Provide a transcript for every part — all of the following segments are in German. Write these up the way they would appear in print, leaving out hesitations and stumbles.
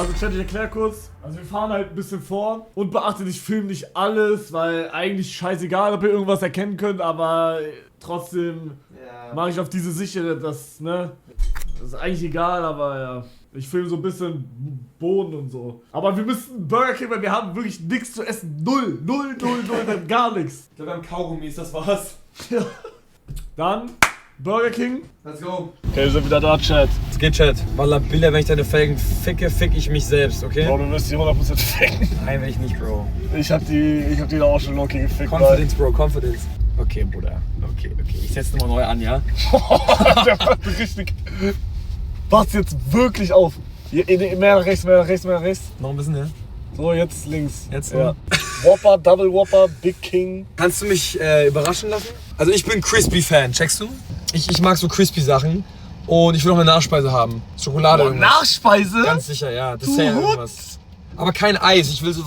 Also Chat, ich erklär kurz. Also wir fahren halt ein bisschen vor und beachtet, ich filme nicht alles, weil eigentlich scheißegal, ob ihr irgendwas erkennen könnt, aber trotzdem mache ich auf diese Sichere, das, ne? Das ist eigentlich egal, aber ja. Ich filme so ein bisschen Boden und so. Aber wir müssen Burger King, weil wir haben wirklich nichts zu essen. Null, wir haben gar nichts. Ich glaube, wir haben Kaugummis, das war's. Ja. Dann Burger King. Let's go. Okay, wir sind wieder da, Chat. Es geht, Chat. Wallah, Bilder, wenn ich deine Felgen ficke, fick ich mich selbst, okay? Bro, du wirst die 100% ficken. Nein, will ich nicht, Bro. Ich hab die da auch schon locker gefickt. Confidence, Bro, Confidence. Okay, Bruder. Okay. Ich setze nochmal neu an, ja? Der macht richtig. Wach's jetzt wirklich auf. Hier, mehr nach rechts. Noch ein bisschen, ja? So, jetzt links. Jetzt ja. Whopper, Double Whopper, Big King. Kannst du mich überraschen lassen? Also ich bin Crispy-Fan, checkst du? Ich mag so Crispy-Sachen und ich will noch eine Nachspeise haben. Schokolade irgendwas. Nachspeise? Ganz sicher, ja. Das ist ja irgendwas. Aber kein Eis, ich will so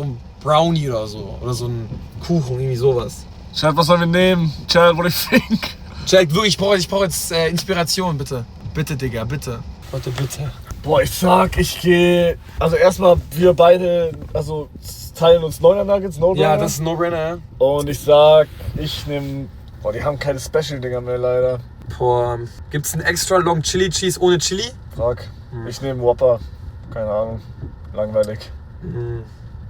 ein Brownie oder so. Oder so ein Kuchen, irgendwie sowas. Chat, was sollen wir nehmen? Chat, what do you think? Jack, wirklich, ich brauch jetzt Inspiration, bitte. Bitte, Digga, bitte. Leute, bitte. Boah, ich gehe. Also erstmal, wir beide, also teilen uns 9er Nuggets, No-Brainer. Ja, das ist ein No-Brainer, ja. Und ich sag, ich nehme. Boah, die haben keine Special-Dinger mehr leider. Boah, gibt's einen extra Long Chili Cheese ohne Chili? Frag. Ich nehme Whopper. Keine Ahnung. Langweilig.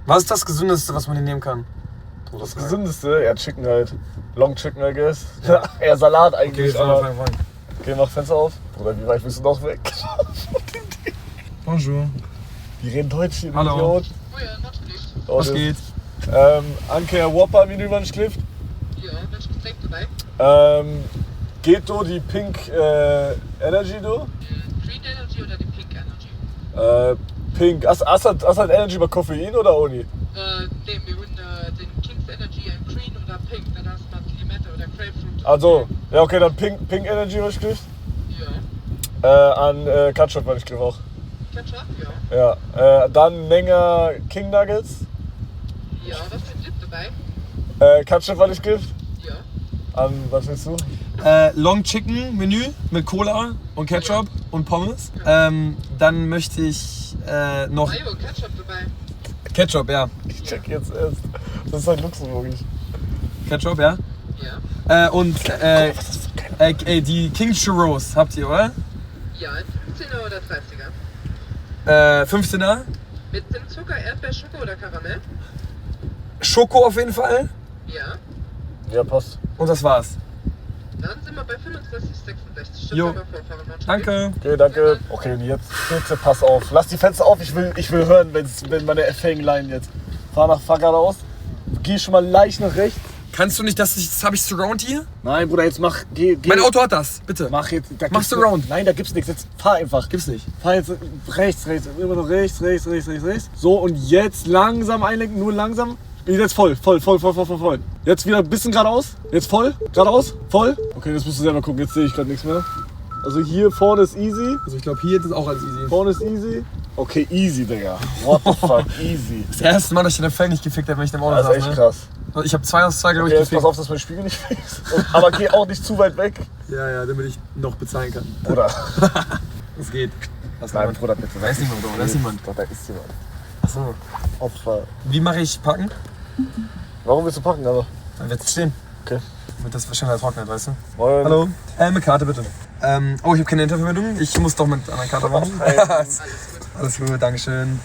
Was ist das Gesündeste, was man hier nehmen kann? Das Gesündeste? Ja, Chicken halt. Long Chicken, I guess. Ja, eher Salat eigentlich. Okay, fang. Okay, mach Fenster auf. Oder wie weit bist du noch weg? Bonjour. Die reden Deutsch, die Hallo. Idiot. Oh ja, natürlich. Was geht? Anke Whopper Menü, wann ich klifft. Ja, welches Getränk dabei? Geht du die Pink Energy du? Green Energy oder die Pink Energy? Pink. Hast halt Energy bei Koffein oder ohne? Nee, wir würden den King's Energy in Green oder Pink, dann hast du Limette oder Grapefruit. Also, ja okay, dann Pink Energy, was ich klifft. Ja. An Ketchup, weil ich klifft auch. Ketchup? Ja. Ja. Dann länger King Nuggets. Ja, was ist mit Dip dabei? Ketchup, weil ich klifft. Ja. An, was willst du? Long Chicken Menü mit Cola und Ketchup und Pommes. Dann möchte ich noch Mayo, Ketchup dabei. Ketchup, ja. Ich check jetzt erst. Das ist halt luxemburgisch. Ketchup, ja. Ja. Und die King Churros habt ihr, oder? Ja, 15er oder 30er? 15er. Mit Zimtzucker, Erdbeer, Schoko oder Karamell? Schoko auf jeden Fall. Ja. Ja, passt. Und das war's. Dann sind wir bei 65, 66. Stimmt, Jo. aber vorfahren. Danke. Okay, danke. Okay, und jetzt bitte pass auf. Lass die Fenster auf, ich will hören, wenn meine Fangline jetzt. Fahr geradeaus. Geh schon mal leicht nach rechts. Kannst du nicht, das habe ich Surround hier? Nein, Bruder, jetzt geh. Mein Auto hat das, bitte. Mach jetzt. Da Mach gibt's Surround. Nein, da gibt's nichts. Jetzt fahr einfach. Gibt's nicht. Fahr jetzt rechts. Immer noch rechts. So, und jetzt langsam einlenken, nur langsam. Jetzt voll. Jetzt wieder ein bisschen geradeaus. Jetzt voll. Geradeaus. Voll. Okay, das musst du selber gucken. Jetzt sehe ich gerade nichts mehr. Also hier vorne ist easy. Also ich glaube, hier ist es auch alles easy. Vorne ist easy. Okay, easy, Digga. What the fuck, easy. Das ist das erste Mal, dass ich den Fell nicht gefickt habe, wenn ich im Auto Das ist saß. echt Ne? krass. Ich habe 2 aus 2, glaube Okay, ich, jetzt pass gefickt. auf, dass mein Spiegel nicht fix. Aber geh auch nicht zu weit weg. Ja, damit ich noch bezahlen kann. Bruder. Das geht. Das Nein, Bruder, bitte. Da ist niemand, Bro. Da ist niemand. Doch, da ist jemand. Achso. Opfer. Wie mache ich packen? Warum willst du packen, aber? Dann wird's stehen. Okay. Wird das wahrscheinlich trocknet, weißt du? Moin. Hallo. Mit Karte bitte. Ich habe keine Internetverbindung. Ich muss doch mit einer Karte machen. Alles gut, Dankeschön.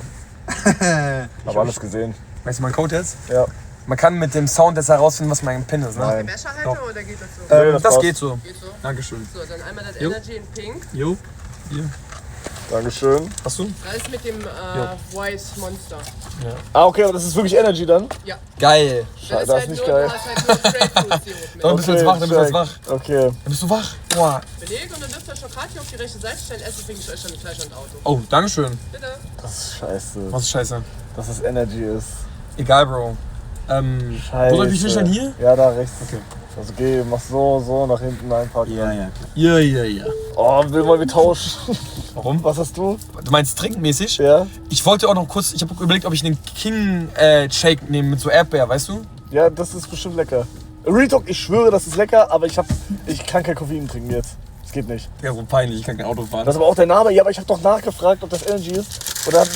Hab alles gesehen. Weißt du meinen Code jetzt? Ja. Man kann mit dem Sound jetzt herausfinden, was mein PIN ist, ne? Nein. Wäschehalter oder geht das so? Nee, das das passt. geht so. Geht so? Dankeschön. So, dann einmal das Jo. Energy in Pink. Jo. Hier. Dankeschön. Hast du? Das ist mit dem White Monster. Ah, okay, aber das ist wirklich Energy dann? Ja. Geil. Scheiße, das ist nicht geil. Da ist halt nur Grapefruit-Sirup mit. Dann bist du jetzt wach, dann bist du jetzt wach. Okay. Dann bist du wach. Boah. Beleg und dann dürft ihr Schokolade hier auf die rechte Seite stellen. Essen bringe ich euch dann gleich ans Auto. Oh, Dankeschön. Bitte. Das ist scheiße. Was ist scheiße? Dass es Energy ist. Egal, Bro. Scheiße. Wo soll ich mich denn hier? Ja, da rechts. Okay. Also geh, mach so, nach hinten einpacken. Ja. Oh, will mal wir tauschen. Warum? Was hast du? Du meinst trinkmäßig? Ja? Ich wollte auch noch kurz, ich habe überlegt, ob ich einen King Shake nehme mit so Erdbeer, weißt du? Ja, das ist bestimmt lecker. Real Talk, ich schwöre, das ist lecker, aber ich kann kein Koffein trinken jetzt. Das geht nicht. Ja, so peinlich, ich kann kein Auto fahren. Das ist aber auch der Name. Ja, aber ich habe doch nachgefragt, ob das Energy ist. Und dann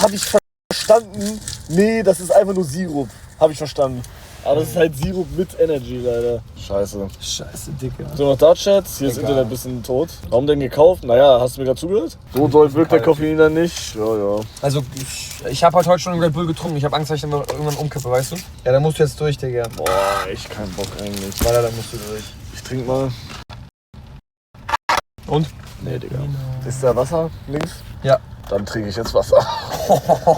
habe ich verstanden, nee, das ist einfach nur Sirup. Habe ich verstanden. Aber das ist halt Sirup mit Energy, leider. Scheiße. Scheiße, Dicker. So, noch da, Chats. Hier ist Egal. Internet ein bisschen tot. Warum denn gekauft? Naja, hast du mir gerade zugehört? So doll wirkt der Koffein dann nicht. Ja, ja. Also, ich habe halt heute schon einen Red Bull getrunken. Ich habe Angst, dass ich dann irgendwann umkippe, weißt du? Ja, dann musst du jetzt durch, Digga. Boah, echt keinen Bock eigentlich. Weiter, dann musst du durch. Ich trink mal. Und? Nee, Digga. Ist da Wasser links? Ja. Dann trinke ich jetzt Wasser.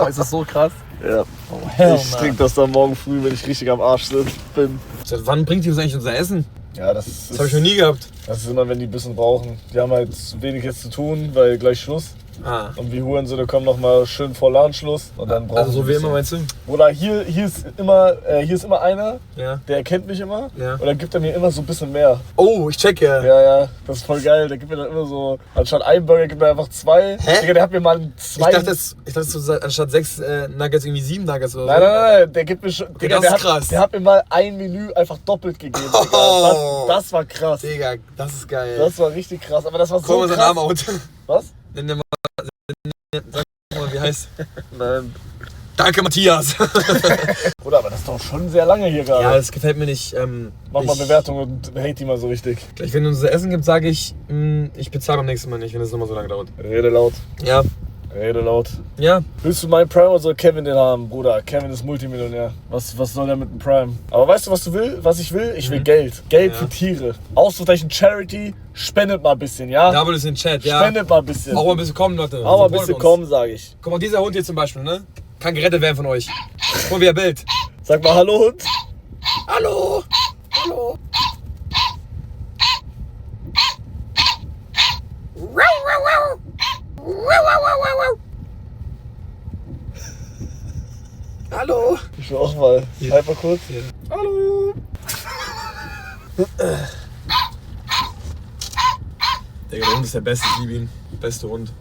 Ist das so krass? Ja. Oh, hell, Ich trinke das dann morgen früh, wenn ich richtig am Arsch bin. Seit wann bringt die uns eigentlich unser Essen? Ja, das Das habe ich noch nie gehabt. Das ist immer, wenn die ein bisschen brauchen. Die haben halt wenig jetzt zu tun, weil gleich Schluss. Ah. Und wie Hurensöhne kommen nochmal schön vor Ladenschluss. Und dann brauchen Also so die wie ein immer, bisschen. meinst du? Oder hier ist immer einer, Ja. der erkennt mich immer. Ja. Und dann gibt er mir immer so ein bisschen mehr. Oh, ich check ja. Ja, das ist voll geil. Der gibt mir dann immer so, anstatt einen Burger gibt er einfach 2. Hä? Digga, der hat mir mal 2. Ich dachte, du sagst, anstatt 6 Nuggets irgendwie 7 Nuggets oder so. Nein, der gibt mir schon. Digga, das ist krass. Der hat mir mal ein Menü einfach doppelt gegeben. Digga. Oh. Das war krass. Digga, das ist geil. Das war richtig krass. Aber das war so Guck mal seinen krass. Namen out. Was? Nenn dir mal, sag mal, wie heißt? Nein. Danke, Matthias. Oder, aber das ist doch schon sehr lange hier gerade. Ja, das gefällt mir nicht. Mach mal Bewertung und hate die mal so richtig. Gleich, wenn uns Essen gibt, sage ich, ich bezahle beim nächsten Mal nicht, wenn es nochmal so lange dauert. Rede laut. Ja. Rede laut. Ja. Willst du meinen Prime oder soll Kevin den haben, Bruder? Kevin ist Multimillionär. Was soll der mit dem Prime? Aber weißt du, was ich will? Ich will Geld. Geld Ja. für Tiere. Ausrufezeichen Charity. Spendet mal ein bisschen, ja? Double ist in den Chat, ja. Spendet mal ein bisschen. Auch mal ein bisschen kommen, Leute. Auch mal ein Supportet bisschen uns. kommen, sage ich. Guck mal, dieser Hund hier zum Beispiel, ne? Kann gerettet werden von euch. Guck mal, wie er bellt. Sag mal Hallo, Hund. Hallo! Hallo! Hallo! Ich will auch mal. Halt mal kurz. Hier. Hallo. Digga, der Hund ist der Beste, ich liebe ihn. Beste Hund.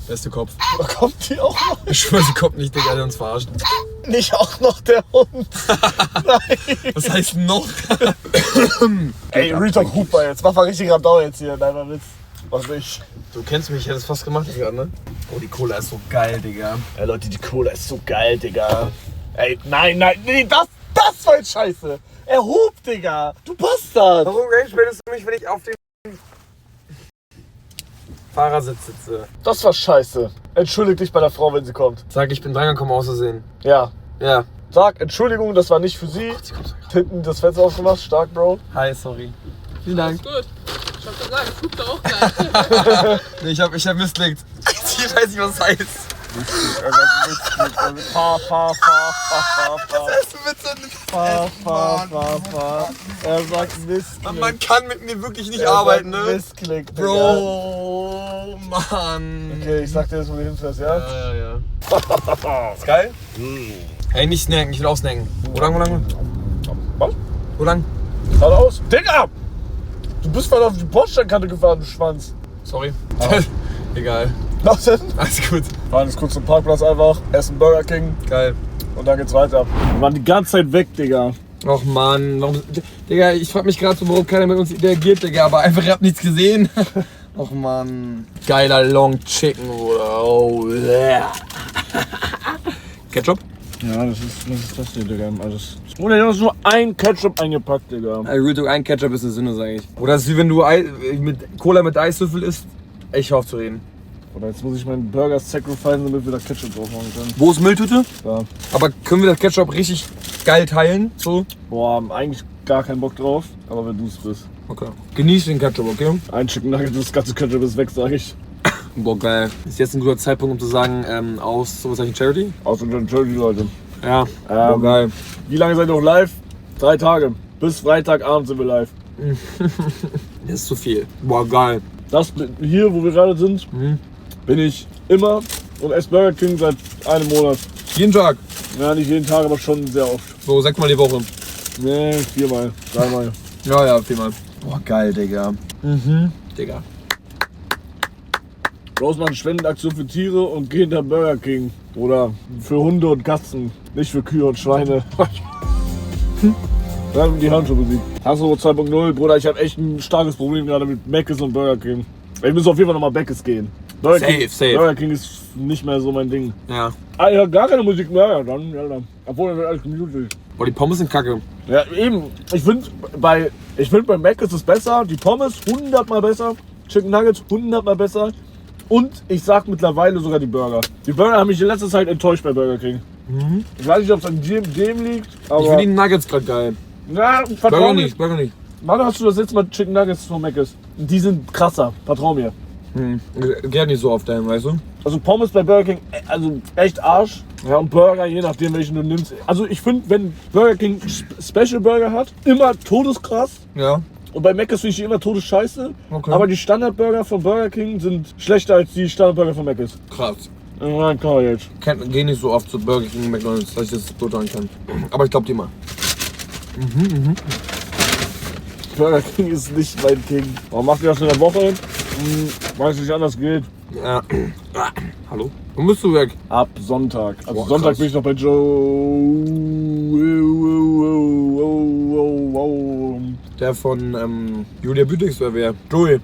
Beste Kopf. Da kommt die auch noch. Ich schwöre, sie kommt nicht, Digga, der uns verarscht. Nicht auch noch der Hund. Nein. Was heißt noch? Ey, Retalk Hooper jetzt. Mach mal richtig Radau jetzt hier. Nein, mal Witz. Mach nicht. Du kennst mich, ich hätte es fast gemacht gerade, ne? Oh, die Cola ist so geil, Digga. Ey, Leute, die Cola ist so geil, Digga. Ey, nein, nee, das war jetzt scheiße. Er hupt, Digga. Du Bastard. Warum ragebaittest du mich, wenn ich auf dem Fahrersitz sitze? Das war scheiße. Entschuldig dich bei der Frau, wenn sie kommt. Sag, ich bin drangekommen auszusehen. Ja. Ja. Sag, Entschuldigung, das war nicht für sie. Sie kommt. Hinten das Fenster aufgemacht. Stark, Bro. Hi, sorry. Vielen Dank. Gut. Ich hab gesagt, ich hupt auch gleich. Nee, ich hab Misslickt. Ich weiß nicht, was das heißt. Fahr. Was hast du mit so einem Fahr. Er sagt Missklick. Man kann mit mir wirklich nicht arbeiten, ne? Missklick, Digga. Bro, Mann. Okay, ich sag dir jetzt, wo du hinfährst, ja? Ja. Ist geil? Hey, nicht snacken, ich will auch snacken. Wo lang? Was? Wo lang? Geradeaus. Digga! Du bist voll auf die Bordsteinkante gefahren, du Schwanz. Sorry. Egal. Was denn? Alles gut. Fahren jetzt kurz zum Parkplatz einfach, essen Burger King Geil. und dann geht's weiter. Wir waren die ganze Zeit weg, Digga. Och Mann, warum. Digga, ich frag mich gerade so, warum keiner mit uns interagiert, Digga, aber einfach, ihr habt nichts gesehen. Och Mann. Geiler Long Chicken, Bruder. Oh, yeah. Ketchup? Ja, das ist das hier, Digga. Alles. Bruder, hier ist nur ein Ketchup eingepackt, Digga. Real Talk, ein Ketchup ist eine Sünde, sag ich. Oder das ist wie wenn du mit Cola mit Eiswürfel isst. Ich hör auf zu reden. Oder jetzt muss ich meinen Burger sacrificen, damit wir da Ketchup drauf machen können. Wo ist Mülltüte? Da. Aber können wir das Ketchup richtig geil teilen? So? Boah, haben eigentlich gar keinen Bock drauf, aber wenn du es bist. Okay. Genieß den Ketchup, okay? Ein Chicken Nugget, das ganze Ketchup ist weg, sag ich. Boah, geil. Ist jetzt ein guter Zeitpunkt, um zu sagen, aus sowas wie Charity? Außer den Charity, Leute. Ja. Boah, geil. Wie lange seid ihr noch live? 3 Tage. Bis Freitagabend sind wir live. Das ist zu viel. Boah, geil. Das hier, wo wir gerade sind, bin ich immer und esse Burger King seit einem Monat. Jeden Tag. Ja, nicht jeden Tag, aber schon sehr oft. So 6-mal die Woche. Nee, 4-mal, 3-mal. Ja, 4-mal. Boah, geil, Digga. Digga. Bloß mal eine Spendenaktion für Tiere und geh hinter Burger King. Oder für Hunde und Katzen. Nicht für Kühe und Schweine. Ja, die hören schon Musik. Hasso 2.0, Bruder, ich habe echt ein starkes Problem gerade mit Mc's und Burger King. Ich muss auf jeden Fall nochmal Mc's gehen. Burger King ist nicht mehr so mein Ding. Ja. Ah, ja, gar keine Musik mehr, ja dann. Obwohl, dann wird alles gemütlich. Boah, die Pommes sind kacke. Ja, eben. Ich finde bei Mac ist es besser. Die Pommes 100-mal besser. Chicken Nuggets 100-mal besser. Und ich sag mittlerweile sogar die Burger. Die Burger haben mich in letzter Zeit enttäuscht bei Burger King. Mhm. Ich weiß nicht, ob es an dem liegt, aber... Ich finde die Nuggets gerade geil. Na, Burger nicht. Wann hast du das letzte Mal Chicken Nuggets von Mc's? Die sind krasser, vertrau mir. Geht nicht so oft dahin, weißt du? Also Pommes bei Burger King, also echt Arsch. Ja, und Burger, je nachdem welchen du nimmst. Also ich finde, wenn Burger King Special Burger hat, immer todeskrass. Ja. Und bei Mc's finde ich die immer todesscheiße. Okay. Aber die Standardburger von Burger King sind schlechter als die Standardburger von Mc's. Krass. Ja, klar jetzt. Geh nicht so oft zu Burger King und McDonald's, dass ich das beurteilen kann. Aber ich glaube die mal. Burger King ist nicht mein King. Warum macht ihr das in der Woche? Weil es nicht anders geht. Ja. Hallo? Wo bist du weg? Ab Sonntag. Also Boah, Sonntag krass. bin ich noch bei Joe. Der von Julia Bütex oder wer? Joey.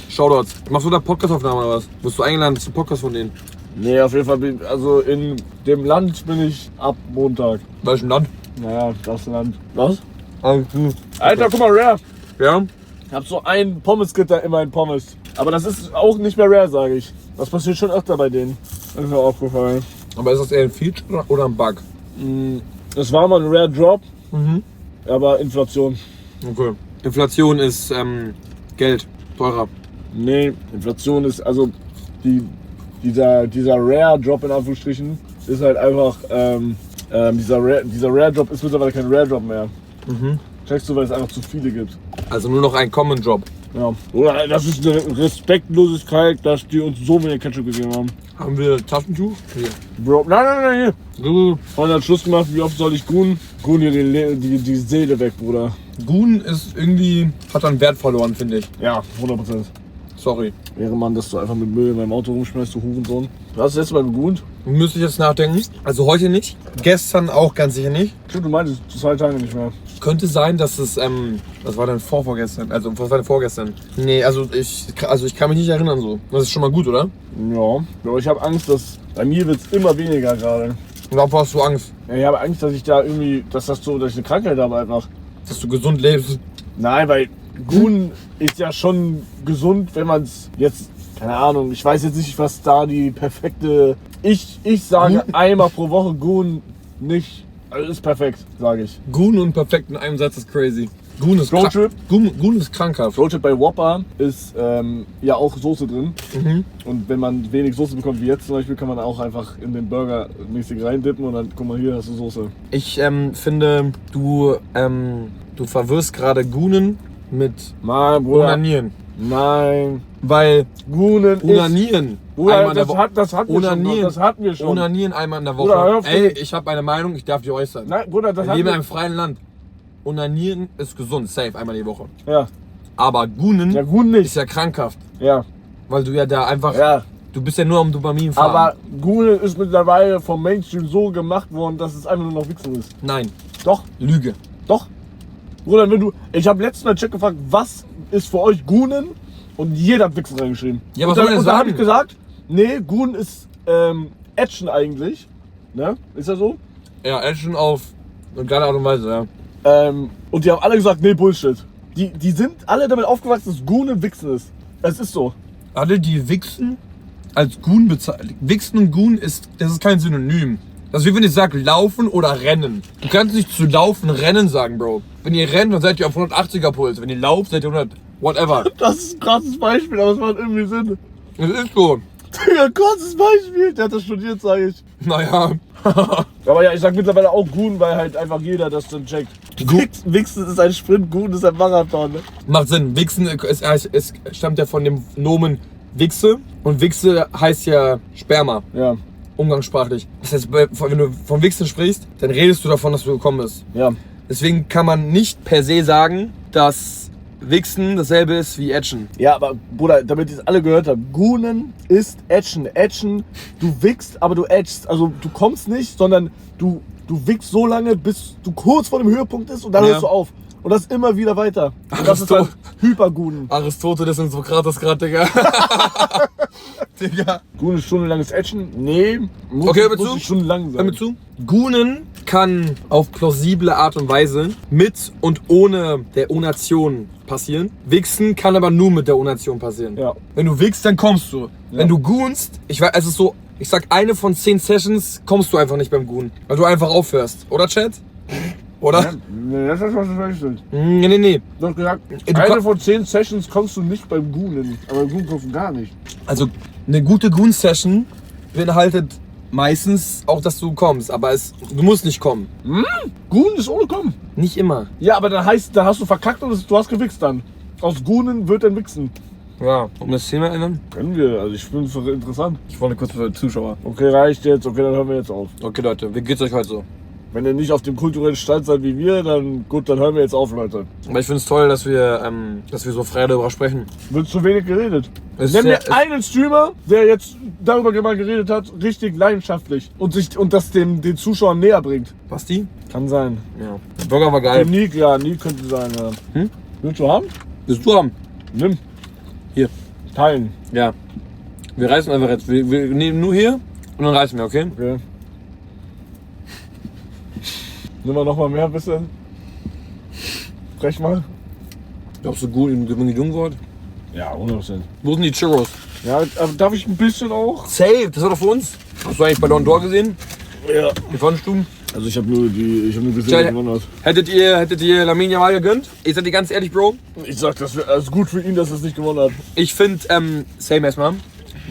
Shoutouts. Machst du da Podcastaufnahme oder was? Wirst du eingeladen zum Podcast von denen? Nee, auf jeden Fall also in dem Land bin ich ab Montag. Welchem Land? Naja, das Land. Was? Okay. Alter, guck mal, Rare. Ja? Ich hab so ein Pommes-Gitter immer in Pommes. Aber das ist auch nicht mehr Rare, sage ich. Das passiert schon öfter bei denen. Das ist mir aufgefallen. Aber ist das eher ein Feature oder ein Bug? Es war mal ein Rare Drop, Mhm. aber Inflation. Okay. Inflation ist Geld. Teurer. Nee, Inflation ist also dieser Rare Drop in Anführungsstrichen ist halt einfach dieser Rare Drop ist mittlerweile kein Rare Drop mehr. Checkst du, weil es einfach zu viele gibt. Also nur noch ein Common Drop. Ja. Oder das ist eine Respektlosigkeit, dass die uns so wenig Ketchup gegeben haben. Haben wir Taschentuch? Hier. Bro, nein. Freunde hat Schluss gemacht, wie oft soll ich Gun hier die Seele weg, Bruder. Gun ist irgendwie, hat an Wert verloren, finde ich. Ja, 100%. Sorry. Wäre man, dass du einfach mit Müll in meinem Auto rumschmeißt, du Hurensohn. Du hast das letzte Mal gegunt? Müsste ich jetzt nachdenken. Also heute nicht. Gestern auch ganz sicher nicht. Stimmt, du meintest 2 Tage nicht mehr. Könnte sein, dass es, was war denn vorgestern? Also, was war denn vorgestern? Nee, also ich kann mich nicht erinnern so. Das ist schon mal gut, oder? Ja, aber ich habe Angst, dass bei mir wird es immer weniger gerade. Und davor hast du Angst, Ja, ich habe Angst, dass ich da irgendwie, dass ich eine Krankheit habe einfach. dass du gesund lebst. Nein, weil Gun ist ja schon gesund, wenn man es jetzt, keine Ahnung, ich weiß jetzt nicht, was da die perfekte, ich sage einmal pro Woche Gun nicht, also ist perfekt, sage ich. Gun und perfekt in einem Satz ist crazy. Gun ist Roadtrip? Gun ist krankhaft. Roadtrip bei Whopper ist ja auch Soße drin. Mhm. Und wenn man wenig Soße bekommt, wie jetzt zum Beispiel, kann man auch einfach in den Burger mäßig reindippen und dann, guck mal, hier hast du Soße. Ich finde, du verwirrst gerade Gunen mit Nein, Bruder. Onanieren. Nein. Weil Gunen ist... Onanieren Bruder, einmal in der das, Woche. das hatten wir schon. Das hatten wir schon. Onanieren einmal in der Woche. Bruder, hör auf, Ey, ich habe eine Meinung, ich darf die äußern. Nein, Bruder, das Wir hatten leben in wir... einem freien Land. Onanieren ist gesund, safe, einmal die Woche. Ja. Aber Gunen Ja, Gun ist nicht. ja krankhaft. Ja. Weil du ja da einfach, Ja. du bist ja nur am Dopamin fahren. Aber Gunen ist mittlerweile vom Mainstream so gemacht worden, dass es einfach nur noch Wichsen ist. Nein, Doch. Lüge. Doch. Bruder, ich habe letztens mal Check gefragt, was ist für euch Gunen? Und jeder hat Wichsen reingeschrieben. Ja, und was soll dann, der und dann habe sagen? ich gesagt, nee, Gun ist Action eigentlich. Ne? Ist ja so? Ja, Action auf eine geile Art und Weise, ja. Und die haben alle gesagt, nee, Bullshit. Die sind alle damit aufgewachsen, dass Gunen Wichsen ist. Es ist so. Alle, die Wichsen als Gun bezeichnen. Wichsen und Gun das ist kein Synonym. Das ist wie wenn ich sage laufen oder rennen. Du kannst nicht zu laufen, rennen sagen, Bro. Wenn ihr rennt, dann seid ihr auf 180er Puls. Wenn ihr lauft, seid ihr 100, whatever. Das ist ein krasses Beispiel, aber es macht irgendwie Sinn. Das ist so. Digga, krasses Beispiel. Der hat das studiert, sage ich. Naja. Aber ja, ich sag mittlerweile auch Gun, weil halt einfach jeder das dann checkt. Wichsen ist ein Sprint, Gun ist ein Marathon. Ne? Macht Sinn. Wichsen es stammt ja von dem Nomen Wichse. Und Wichse heißt ja Sperma. Ja, Umgangssprachlich. Das heißt, wenn du von Wichsen sprichst, dann redest du davon, dass du gekommen bist. ja. Deswegen kann man nicht per se sagen, dass Wichsen dasselbe ist wie Action. Ja, aber Bruder, damit ihr es alle gehört habt, Gunen ist Action. Action, du wichst, aber du edgst. Also du kommst nicht, sondern du Du wickst so lange, bis du kurz vor dem Höhepunkt ist und dann hörst du auf. Und das immer wieder weiter. Und das ist dann Hypergunen. Aristoteles und Sokrates gerade, Digga. Digga. Gunen ist stundenlanges Action? Nee. Muss nicht stundenlang sein. Hör mir zu. Gunen kann auf plausible Art und Weise mit und ohne der Onation passieren. Wichsen kann aber nur mit der Onation passieren. Ja. Wenn du wichst, dann kommst du. Ja. Wenn du gunst, ich sag, eine von 10 Sessions kommst du einfach nicht beim Gunen. Weil du einfach aufhörst. Oder, Chat? Oder? Ja, nee, das ist was du falsch willst. Nee. Du hast gesagt, eine von 10 Sessions kommst du nicht beim Gunen. Aber beim Gunen kommst du gar nicht. Also, eine gute Gun-Session beinhaltet meistens auch, dass du kommst. Aber du musst nicht kommen. Gunen ist ohne Kommen. Nicht immer. Ja, aber da hast du verkackt und du hast gewichst dann. Aus Gunen wird dann wichsen. Ja, um das Thema erinnern? Können wir, also ich finde es interessant. Ich wollte kurz für die Zuschauer. Okay, reicht jetzt, okay, dann hören wir jetzt auf. Okay, Leute, wie geht's euch heute so? Wenn ihr nicht auf dem kulturellen Stand seid wie wir, dann gut, dann hören wir jetzt auf, Leute. Aber ich finde es toll, dass wir so frei darüber sprechen. Wird zu wenig geredet. Es Nenn mir einen Streamer, der jetzt darüber mal geredet hat, richtig leidenschaftlich und das den Zuschauern näher bringt. Basti? Kann sein. Ja. Der Burger war geil. Nick, ja, Nick könnte sein, ja. Willst du haben? Willst du haben? Nimm. Hier. Teilen. Ja. Wir reißen einfach jetzt. Wir nehmen nur hier und dann reißen wir, okay? Okay. Nimm mal noch mal mehr ein bisschen. Brech mal. Glaubst du gut im Jungwort? Ja, 100%. Wo sind die Churros? Ja, aber darf ich ein bisschen auch? Safe, das war doch für uns. Hast du eigentlich bei Don Door gesehen? Ja. Wie fandest du? Also ich habe nur gesehen, wer gewonnen hat. Hättet ihr Lamine Yamal gegönnt? Ich sag dir ganz ehrlich, Bro. Ich sag, das wäre also gut für ihn, dass er es nicht gewonnen hat. Ich finde, same erstmal.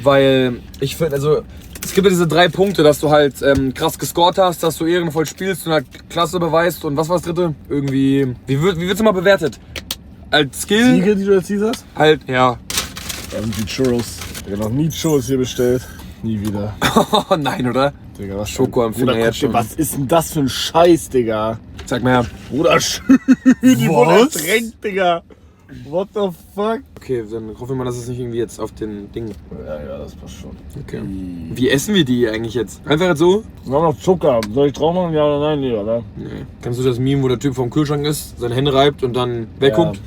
Weil ich finde, also es gibt ja diese 3 Punkte, dass du halt krass gescored hast, dass du ehrenvoll spielst und halt Klasse beweist und was war das dritte? Irgendwie, wie wird's immer bewertet? Als Skill? Siege, die du jetzt siehst? Halt, ja. Die Churros. Ich habe noch nie Churros hier bestellt. Nie wieder. Oh nein, oder? Digga, was Schoko am Finger jetzt schon. Was ist denn das für ein Scheiß, Digga? Sag mal her. Bruder, schön. Die wurde ertränkt, Digga. What the fuck? Okay, dann hoffen wir mal, dass es nicht irgendwie jetzt auf den Ding. Ja, das passt schon. Okay. Wie essen wir die eigentlich jetzt? Einfach jetzt so? Wir haben noch Zucker. Soll ich drauf machen? Ja oder nein? Nee, oder? Nee. Kennst du das Meme, wo der Typ vom Kühlschrank ist, seine Hände reibt und dann wegguckt? Ja,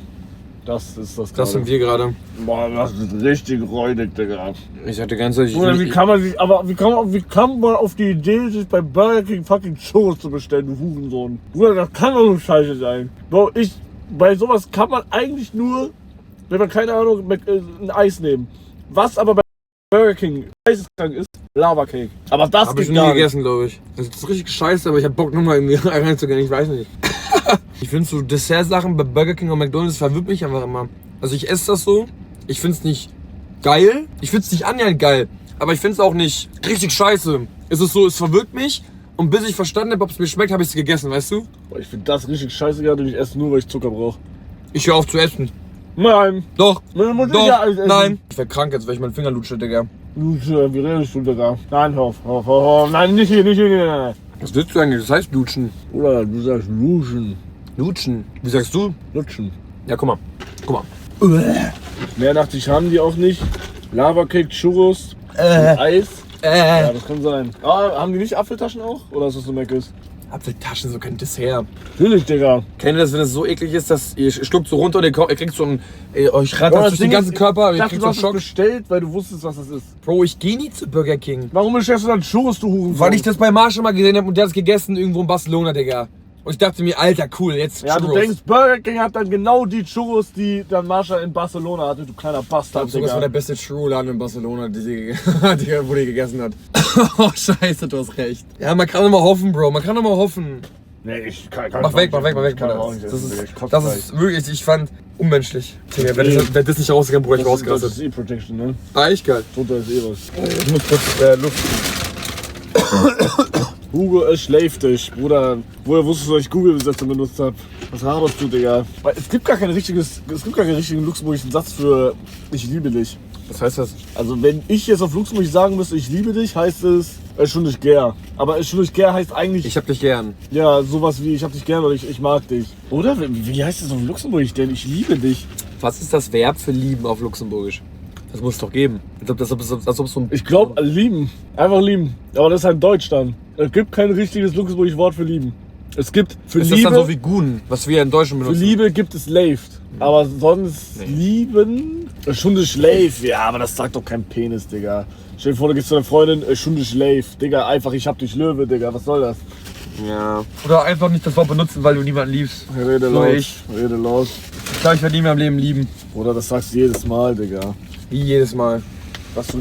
das ist das. Das sind wir gerade. Boah, das ist richtig räudig, Digga. Ich hatte ganz ehrlich. Bruder, wie kann man auf die Idee, sich bei Burger King fucking Churros zu bestellen, du Hurensohn? Bruder, das kann doch so scheiße sein. Bro, bei sowas kann man eigentlich nur, wenn man keine Ahnung, ein Eis nehmen. Was aber bei Burger King geisteskrank ist, Lava Cake. Aber das hab ich geht nie gar gegessen, glaube ich. Das ist richtig scheiße, aber ich hab Bock nochmal irgendwie reinzugehen, ich weiß nicht. Ich finde so Dessert-Sachen bei Burger King und McDonald's verwirrt mich einfach immer. Also ich esse das so, ich finde es nicht geil, ich finde es nicht annähernd geil, aber ich finde es auch nicht richtig scheiße. Es ist so, es verwirrt mich und bis ich verstanden habe, ob es mir schmeckt, habe ich es gegessen, weißt du? Boah, ich finde das richtig scheiße, und ich esse nur, weil ich Zucker brauche. Ich höre auf zu essen. Nein. Doch. Doch. Ja alles essen. Nein. Ich werd krank jetzt, weil ich meinen Finger lutsche, Digga. Lutsche, wie redest du, Digga? Nein, hör auf. Nein, nicht hier, nein. Was willst du eigentlich? Das heißt lutschen. Oder du sagst luschen. Lutschen? Wie sagst du? Lutschen. Ja, guck mal. Mehr dachte ich, haben die auch nicht. Lava Cake, Churros, Eis. Ja, das kann sein. Ah, haben die nicht Apfeltaschen auch? Oder ist das so Meckes? Apfeltaschen, so kein Dessert. Natürlich, Digga. Kennt ihr das, wenn es so eklig ist, dass ihr schluckt so runter und ihr kriegt so ein... euch rattert durch den ganzen Körper und ihr kriegt so einen Du Schock? hast es bestellt, weil du wusstest, was das ist. Bro, ich geh nie zu Burger King. Warum bestellst du dann Churros, du Hurensohn? Weil ich das bei Marshall mal gesehen habe und der hat es gegessen irgendwo in Barcelona, Digga. Und ich dachte mir, Alter, cool, jetzt Ja, Churros. du denkst, Burger King hat dann genau die Churros, die dann Marshall in Barcelona hatte, du kleiner Bastard, Ich glaube, das war Digga. der beste Churro-Laden in Barcelona, wo die gegessen hat. Oh, scheiße, du hast recht. Ja, man kann immer hoffen, Bro, man kann immer hoffen. Nee, ich kann Mach weg, Bruder. Das ist wirklich, ich fand, unmenschlich. Digga, wenn das nicht rausgegangen, Bruder, ich Das rausgerastet. ist Protection, ne? Ah, echt geil. Drunter ist was. Ich muss kurz Luft. Hugo, es schläft dich, Bruder. Woher wusstest du, dass ich Google-Besetzung benutzt habe? Was laberst du, Digga? Es gibt gar keinen richtigen luxemburgischen Satz für ich liebe dich. Was heißt das? Also wenn ich jetzt auf Luxemburg sagen müsste, ich liebe dich, heißt es schon nicht gern. Aber schon nicht gern heißt eigentlich, Ich hab dich gern. ja, sowas wie ich hab dich gern oder ich mag dich. Oder? Wie heißt es auf Luxemburg denn? Ich liebe dich. Was ist das Verb für lieben auf Luxemburgisch? Das muss es doch geben. Ich glaube, das ist so ein... Ich glaube, lieben. Einfach lieben. Aber das ist halt Deutsch dann. Es gibt kein richtiges Luxemburgisch-Wort für lieben. Es gibt für Ist Liebe, das dann so wie Gun, was wir in Deutschland für benutzen? Liebe gibt es Leived. Aber sonst lieben, schon das Schleif. Ja, aber das sagt doch kein Penis, Digga. Stell dir vor, du gehst zu deiner Freundin, schon das Schleif. Digga, einfach, ich hab dich Löwe, Digga, was soll das? Ja. Oder einfach nicht das Wort benutzen, weil du niemanden liebst. Rede So laut, ich. rede laut. Ich glaube, ich werde nie mehr im Leben lieben. Oder das sagst du jedes Mal, Digga. Wie jedes Mal. Das ist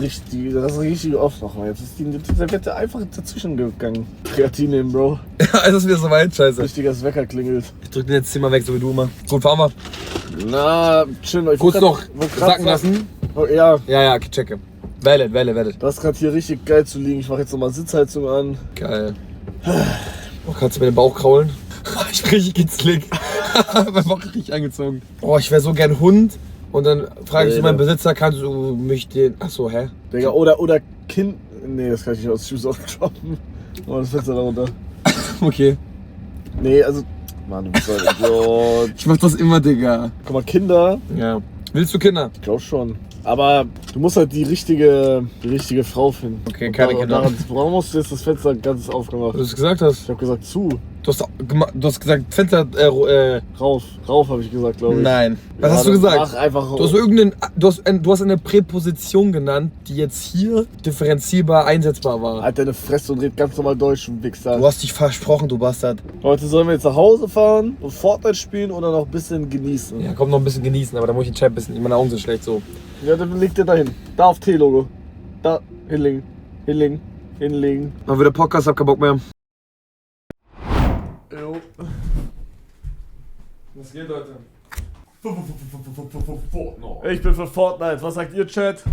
richtig oft noch mal. Jetzt ist die Serviette einfach dazwischen gegangen. Kreatin nehmen, Bro. Ja, es ist wieder so weit, scheiße. Richtiges Wecker klingelt. Ich drück den jetzt 10-mal weg, so wie du immer. Gut, fahren wir. Na, chill mal. Ich Kurz wollt noch grad- wollt grad sacken sagen- lassen. Oh, ja, Ja, okay, checke. Valid. das ist gerade hier richtig geil zu liegen. Ich mache jetzt nochmal Sitzheizung an. Geil. Oh, kannst du mir den Bauch kraulen? Ich bin richtig kitzlig. Mein Bauch ist richtig angezogen. Oh, ich wäre so gern Hund. Und dann frage ich so meinen Besitzer, kannst du mich den... Achso, hä? Digga, oder Kind. Nee, das kann ich nicht aus. Ich muss auch droppen. Oh, das Fenster da runter. Okay. Nee, also. Mann, du bist halt Idiot. Ich mach das immer, Digga. Guck mal, Kinder. Ja. Willst du Kinder? Ich glaub schon. Aber du musst halt die richtige Frau finden. Okay, Und keine da- Kinder. Warum hast du jetzt das Fenster ganz aufgemacht? Weil du es gesagt hast. Ich hab gesagt zu. Du hast gesagt, Fenster... Rauf habe ich gesagt, glaube ich. Nein. Was Ja, hast du dann gesagt? Mach einfach Du hast irgendeinen... Du hast eine Präposition genannt, die jetzt hier differenzierbar einsetzbar war. Halt deine Fresse und red ganz normal Deutsch, du Wichser. Du hast dich versprochen, du Bastard. Heute sollen wir jetzt nach Hause fahren und Fortnite spielen oder noch ein bisschen genießen? Ja, komm, noch ein bisschen genießen, aber da muss ich den Chat ein bisschen... Meine Augen sind schlecht so. Ja, dann liegt der dahin. Da auf T-Logo. Da, hinlegen. Hinlegen. Mal wieder Podcast, hab keinen Bock mehr. Jo. Was geht, Leute? Ich bin für Fortnite. Was sagt ihr, Chat?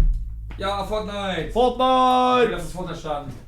Ja, Fortnite! Fortnite! Lass uns Fortnite starten.